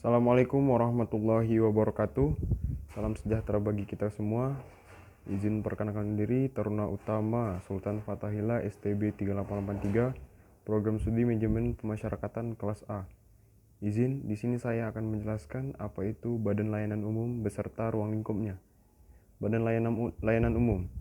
Assalamualaikum warahmatullahi wabarakatuh. Salam sejahtera bagi kita semua. Izin perkenalkan diri, Taruna Utama Sultan Fathahillah STB 3883, Program Studi Manajemen Pemasyarakatan kelas A. Izin, di sini saya akan menjelaskan apa itu Badan Layanan Umum beserta ruang lingkupnya. Badan Layanan Umum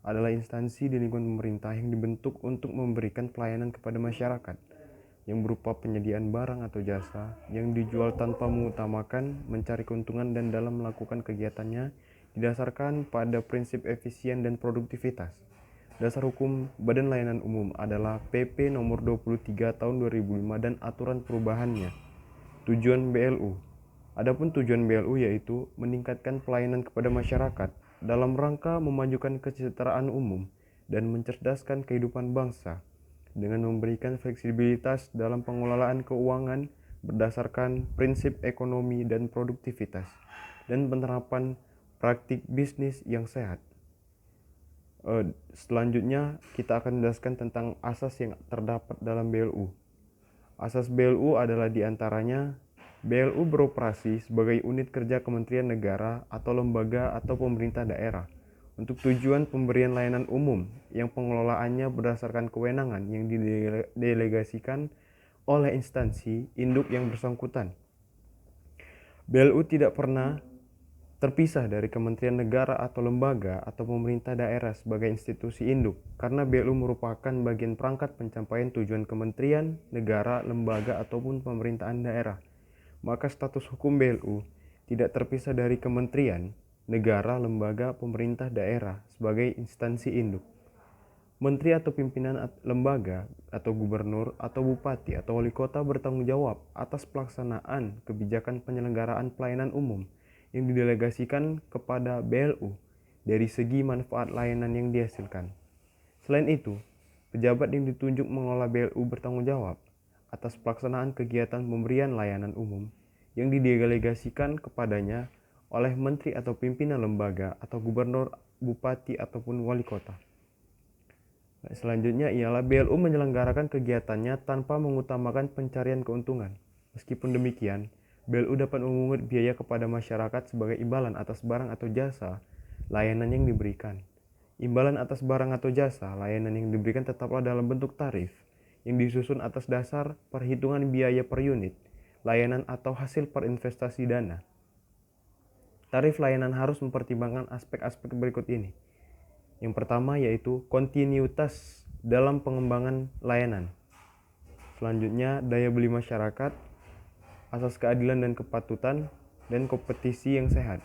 adalah instansi di lingkungan pemerintah yang dibentuk untuk memberikan pelayanan kepada masyarakat yang berupa penyediaan barang atau jasa yang dijual tanpa mengutamakan mencari keuntungan dan dalam melakukan kegiatannya didasarkan pada prinsip efisien dan produktivitas. Dasar hukum Badan Layanan Umum adalah PP nomor 23 tahun 2005 dan aturan perubahannya. Tujuan BLU. Adapun tujuan BLU yaitu meningkatkan pelayanan kepada masyarakat dalam rangka memajukan kesejahteraan umum dan mencerdaskan kehidupan bangsa dengan memberikan fleksibilitas dalam pengelolaan keuangan berdasarkan prinsip ekonomi dan produktivitas dan penerapan praktik bisnis yang sehat. Selanjutnya kita akan menjelaskan tentang asas yang terdapat dalam BLU. Asas BLU adalah diantaranya BLU beroperasi sebagai unit kerja Kementerian Negara atau lembaga atau pemerintah daerah untuk tujuan pemberian layanan umum yang pengelolaannya berdasarkan kewenangan yang didelegasikan oleh instansi induk yang bersangkutan. BLU tidak pernah terpisah dari Kementerian Negara atau lembaga atau pemerintah daerah sebagai institusi induk karena BLU merupakan bagian perangkat pencapaian tujuan kementerian, negara, lembaga ataupun pemerintahan daerah. Maka status hukum BLU tidak terpisah dari kementerian, negara, lembaga, pemerintah daerah sebagai instansi induk. Menteri atau pimpinan lembaga atau gubernur atau bupati atau wali kota bertanggung jawab atas pelaksanaan kebijakan penyelenggaraan pelayanan umum yang didelegasikan kepada BLU dari segi manfaat layanan yang dihasilkan. Selain itu, pejabat yang ditunjuk mengelola BLU bertanggung jawab atas pelaksanaan kegiatan pemberian layanan umum yang didelegasikan kepadanya oleh menteri atau pimpinan lembaga atau gubernur, bupati ataupun wali kota. Selanjutnya ialah BLU menyelenggarakan kegiatannya tanpa mengutamakan pencarian keuntungan. Meskipun demikian, BLU dapat memungut biaya kepada masyarakat sebagai imbalan atas barang atau jasa layanan yang diberikan. Imbalan atas barang atau jasa layanan yang diberikan tetaplah dalam bentuk tarif yang disusun atas dasar perhitungan biaya per unit layanan atau hasil per investasi dana. Tarif layanan harus mempertimbangkan aspek-aspek berikut ini. Yang pertama yaitu kontinuitas dalam pengembangan layanan. Selanjutnya daya beli masyarakat, asas keadilan dan kepatutan, dan kompetisi yang sehat.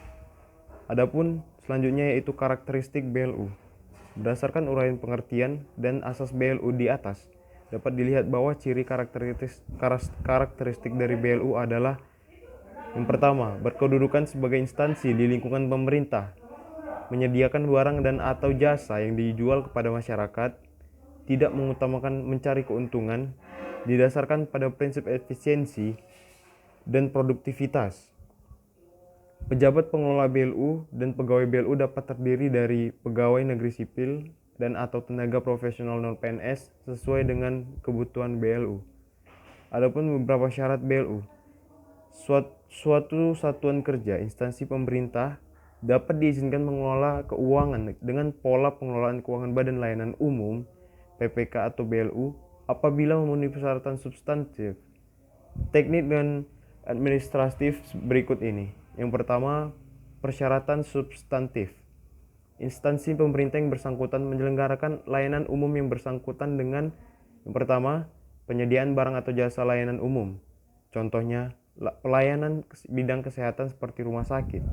Adapun selanjutnya yaitu karakteristik BLU. Berdasarkan uraian pengertian dan asas BLU di atas, dapat dilihat bahwa ciri karakteristik dari BLU adalah yang pertama, berkedudukan sebagai instansi di lingkungan pemerintah, menyediakan barang dan atau jasa yang dijual kepada masyarakat, tidak mengutamakan mencari keuntungan, didasarkan pada prinsip efisiensi dan produktivitas. Pejabat pengelola BLU dan pegawai BLU dapat terdiri dari pegawai negeri sipil dan atau tenaga profesional non-PNS sesuai dengan kebutuhan BLU. Adapun beberapa syarat BLU. Suatu satuan kerja instansi pemerintah dapat diizinkan mengelola keuangan dengan pola pengelolaan keuangan Badan Layanan Umum PPK atau BLU apabila memenuhi persyaratan substantif, teknik dan administratif berikut ini. Yang pertama, persyaratan substantif. Instansi pemerintah yang bersangkutan menyelenggarakan layanan umum yang bersangkutan dengan yang pertama, penyediaan barang atau jasa layanan umum. Contohnya, pelayanan bidang kesehatan seperti rumah sakit,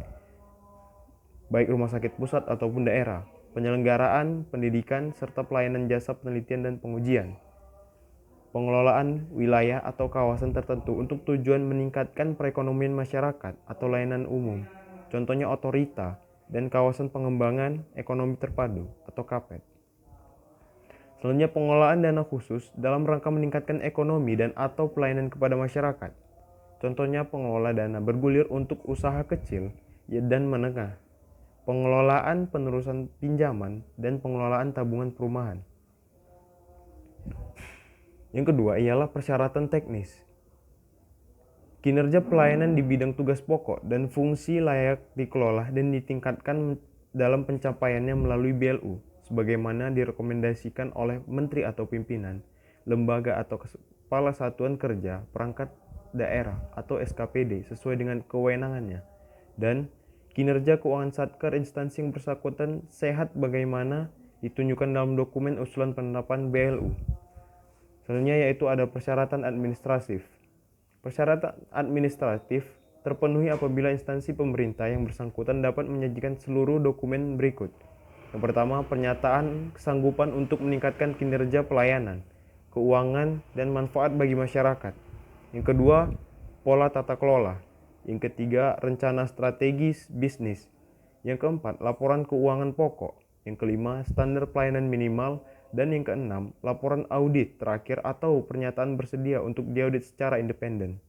baik rumah sakit pusat ataupun daerah, penyelenggaraan pendidikan, serta pelayanan jasa penelitian dan pengujian. Pengelolaan wilayah atau kawasan tertentu untuk tujuan meningkatkan perekonomian masyarakat atau layanan umum. Contohnya otorita dan kawasan pengembangan ekonomi terpadu atau KAPET. Selanjutnya pengelolaan dana khusus dalam rangka meningkatkan ekonomi dan atau pelayanan kepada masyarakat. Contohnya pengelola dana bergulir untuk usaha kecil dan menengah, pengelolaan penerusan pinjaman, dan pengelolaan tabungan perumahan. Yang kedua ialah persyaratan teknis. Kinerja pelayanan di bidang tugas pokok dan fungsi layak dikelola dan ditingkatkan dalam pencapaiannya melalui BLU, sebagaimana direkomendasikan oleh Menteri atau pimpinan, lembaga atau kepala satuan kerja, perangkat daerah atau SKPD sesuai dengan kewenangannya, dan kinerja keuangan Satker instansi yang bersangkutan sehat bagaimana ditunjukkan dalam dokumen usulan penerapan BLU. Selanjutnya yaitu ada persyaratan administratif. Persyaratan administratif terpenuhi apabila instansi pemerintah yang bersangkutan dapat menyajikan seluruh dokumen berikut. Yang pertama, pernyataan kesanggupan untuk meningkatkan kinerja pelayanan, keuangan, dan manfaat bagi masyarakat. Yang kedua, pola tata kelola. Yang ketiga, rencana strategis bisnis. Yang keempat, laporan keuangan pokok. Yang kelima, standar pelayanan minimal. Dan yang keenam, laporan audit terakhir atau pernyataan bersedia untuk diaudit secara independen.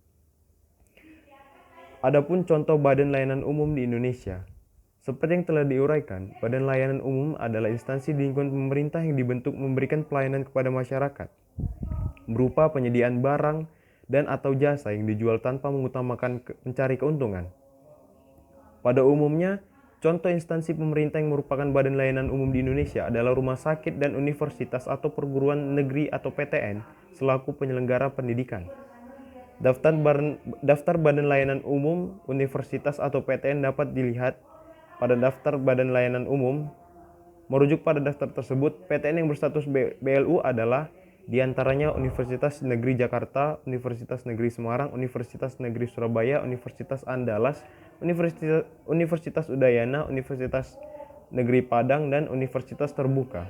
Adapun contoh badan layanan umum di Indonesia. Seperti yang telah diuraikan, badan layanan umum adalah instansi di lingkungan pemerintah yang dibentuk memberikan pelayanan kepada masyarakat, berupa penyediaan barang dan atau jasa yang dijual tanpa mengutamakan mencari keuntungan. Pada umumnya, contoh instansi pemerintah yang merupakan badan layanan umum di Indonesia adalah rumah sakit dan universitas atau perguruan negeri atau PTN selaku penyelenggara pendidikan. Daftar badan layanan umum, universitas atau PTN dapat dilihat pada daftar badan layanan umum. Merujuk pada daftar tersebut, PTN yang berstatus BLU adalah diantaranya Universitas Negeri Jakarta, Universitas Negeri Semarang, Universitas Negeri Surabaya, Universitas Andalas, Universitas Udayana, Universitas Negeri Padang, dan Universitas Terbuka.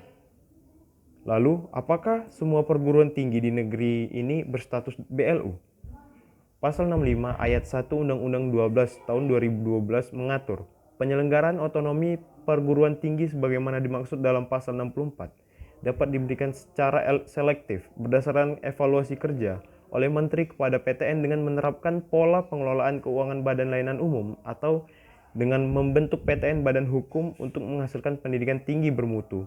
Lalu, apakah semua perguruan tinggi di negeri ini berstatus BLU? Pasal 65 ayat 1 Undang-Undang 12 tahun 2012 mengatur penyelenggaraan otonomi perguruan tinggi sebagaimana dimaksud dalam pasal 64 dapat diberikan secara selektif berdasarkan evaluasi kerja oleh Menteri kepada PTN dengan menerapkan pola pengelolaan keuangan badan layanan umum atau dengan membentuk PTN badan hukum untuk menghasilkan pendidikan tinggi bermutu.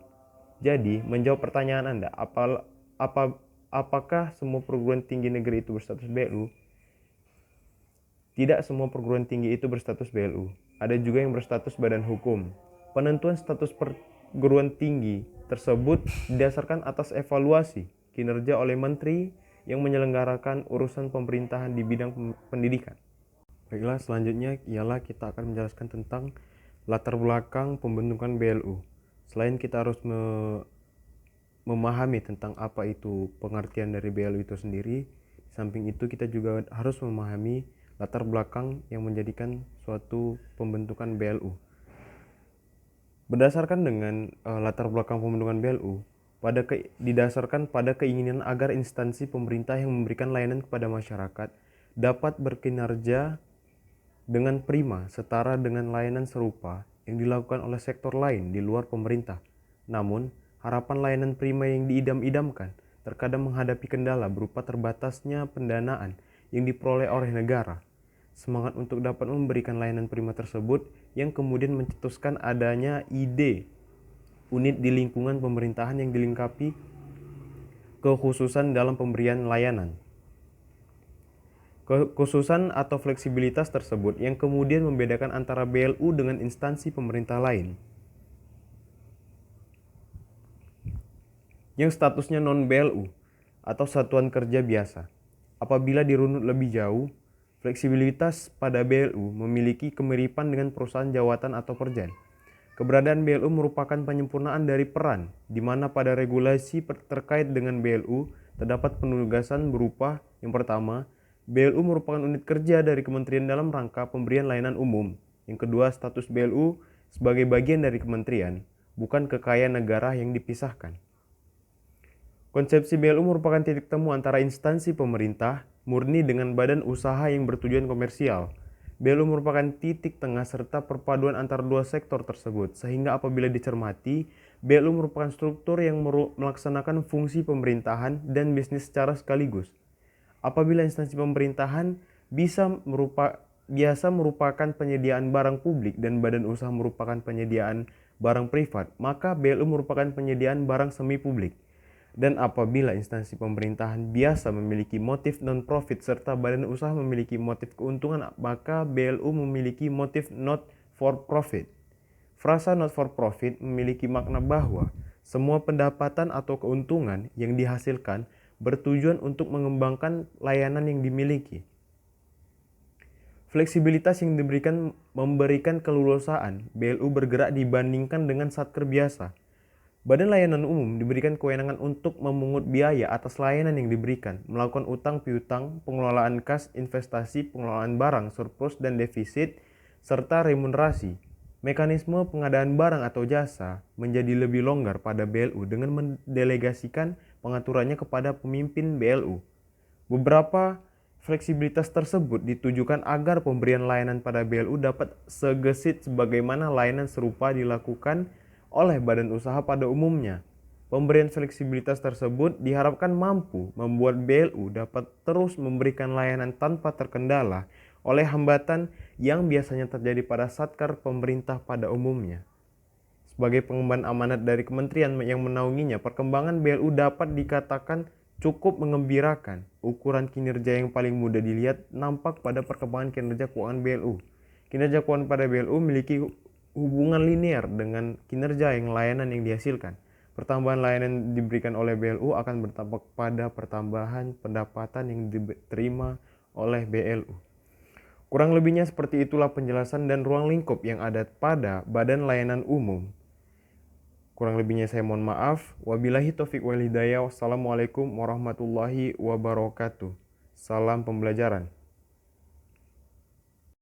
Jadi, menjawab pertanyaan Anda, apakah semua perguruan tinggi negeri itu berstatus BLU? Tidak semua perguruan tinggi itu berstatus BLU. Ada juga yang berstatus badan hukum. Penentuan status perguruan tinggi tersebut didasarkan atas evaluasi kinerja oleh menteri yang menyelenggarakan urusan pemerintahan di bidang pendidikan. Baiklah, selanjutnya ialah kita akan menjelaskan tentang latar belakang pembentukan BLU. Selain kita harus memahami tentang apa itu pengertian dari BLU itu sendiri, di samping itu kita juga harus memahami latar belakang yang menjadikan suatu pembentukan BLU. Berdasarkan dengan latar belakang pembentukan BLU, didasarkan pada keinginan agar instansi pemerintah yang memberikan layanan kepada masyarakat dapat berkinerja dengan prima setara dengan layanan serupa yang dilakukan oleh sektor lain di luar pemerintah. Namun, harapan layanan prima yang diidam-idamkan terkadang menghadapi kendala berupa terbatasnya pendanaan yang diperoleh oleh negara. Semangat untuk dapat memberikan layanan prima tersebut yang kemudian mencetuskan adanya ide unit di lingkungan pemerintahan yang dilengkapi kekhususan dalam pemberian layanan. Kekhususan atau fleksibilitas tersebut yang kemudian membedakan antara BLU dengan instansi pemerintah lain yang statusnya non-BLU atau satuan kerja biasa. Apabila dirunut lebih jauh, fleksibilitas pada BLU memiliki kemiripan dengan perusahaan jawatan atau perjan. Keberadaan BLU merupakan penyempurnaan dari peran, di mana pada regulasi terkait dengan BLU terdapat penugasan berupa yang pertama, BLU merupakan unit kerja dari kementerian dalam rangka pemberian layanan umum. Yang kedua, status BLU sebagai bagian dari kementerian, bukan kekayaan negara yang dipisahkan. Konsepsi BLU merupakan titik temu antara instansi pemerintah murni dengan badan usaha yang bertujuan komersial. BLU merupakan titik tengah serta perpaduan antara dua sektor tersebut, sehingga apabila dicermati, BLU merupakan struktur yang melaksanakan fungsi pemerintahan dan bisnis secara sekaligus. Apabila instansi pemerintahan biasa merupakan penyediaan barang publik dan badan usaha merupakan penyediaan barang privat, maka BLU merupakan penyediaan barang semi publik. Dan apabila instansi pemerintahan biasa memiliki motif non-profit serta badan usaha memiliki motif keuntungan, maka BLU memiliki motif not for profit. Frasa not for profit memiliki makna bahwa semua pendapatan atau keuntungan yang dihasilkan bertujuan untuk mengembangkan layanan yang dimiliki. Fleksibilitas yang diberikan memberikan keleluasaan BLU bergerak dibandingkan dengan satker biasa. Badan Layanan Umum diberikan kewenangan untuk memungut biaya atas layanan yang diberikan, melakukan utang piutang, pengelolaan kas, investasi, pengelolaan barang, surplus dan defisit, serta remunerasi. Mekanisme pengadaan barang atau jasa menjadi lebih longgar pada BLU dengan mendelegasikan pengaturannya kepada pemimpin BLU. Beberapa fleksibilitas tersebut ditujukan agar pemberian layanan pada BLU dapat segesit sebagaimana layanan serupa dilakukan oleh badan usaha pada umumnya. Pemberian fleksibilitas tersebut diharapkan mampu membuat BLU dapat terus memberikan layanan tanpa terkendala oleh hambatan yang biasanya terjadi pada satker pemerintah pada umumnya. Sebagai pengemban amanat dari kementerian yang menaunginya, perkembangan BLU dapat dikatakan cukup mengembirakan. Ukuran kinerja yang paling mudah dilihat nampak pada perkembangan kinerja keuangan BLU. Kinerja keuangan pada BLU memiliki hubungan linear dengan kinerja yang layanan yang dihasilkan. Pertambahan layanan diberikan oleh BLU akan berdampak pada pertambahan pendapatan yang diterima oleh BLU. Kurang lebihnya seperti itulah penjelasan dan ruang lingkup yang ada pada Badan Layanan Umum. Kurang lebihnya saya mohon maaf. Wabillahi taufiq wal hidayah. Wassalamualaikum warahmatullahi wabarakatuh. Salam pembelajaran.